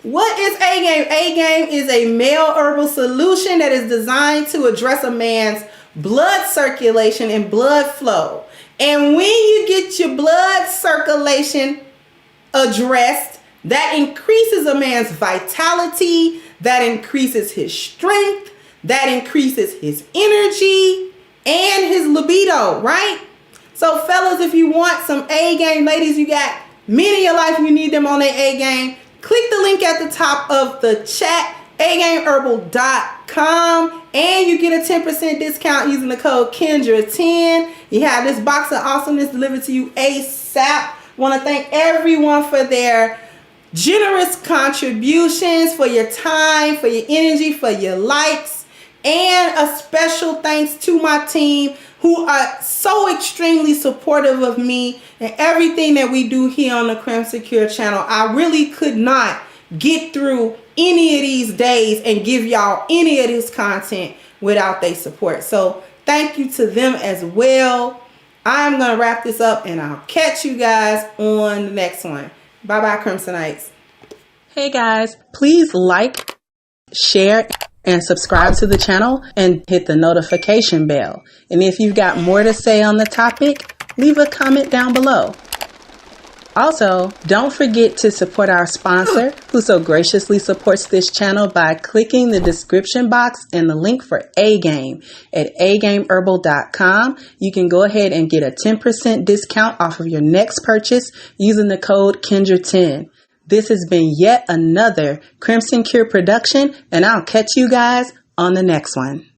What is A-Game? A-Game is a male herbal solution that is designed to address a man's blood circulation and blood flow. And when you get your blood circulation addressed, that increases a man's vitality, that increases his strength, that increases his energy and his libido, right? So fellas, if you want some A-Game, ladies, you got men in your life, you need them on their A-Game. Click the link at the top of the chat, agameherbal.com, and you get a 10% discount using the code Kendra10. You have this box of awesomeness delivered to you ASAP. Want to thank everyone for their generous contributions, for your time, for your energy, for your likes, and a special thanks to my team who are so extremely supportive of me and everything that we do here on the Crimson Cure channel. I really could not get through any of these days and give y'all any of this content without their support. So thank you to them as well. I'm going to wrap this up and I'll catch you guys on the next one. Bye-bye, Crimsonites. Hey guys, please like, share, and subscribe to the channel and hit the notification bell. And if you've got more to say on the topic, leave a comment down below. Also, don't forget to support our sponsor who so graciously supports this channel by clicking the description box and the link for A-Game at agameherbal.com. You can go ahead and get a 10% discount off of your next purchase using the code Kendra10. This has been yet another Crimson Cure production, and I'll catch you guys on the next one.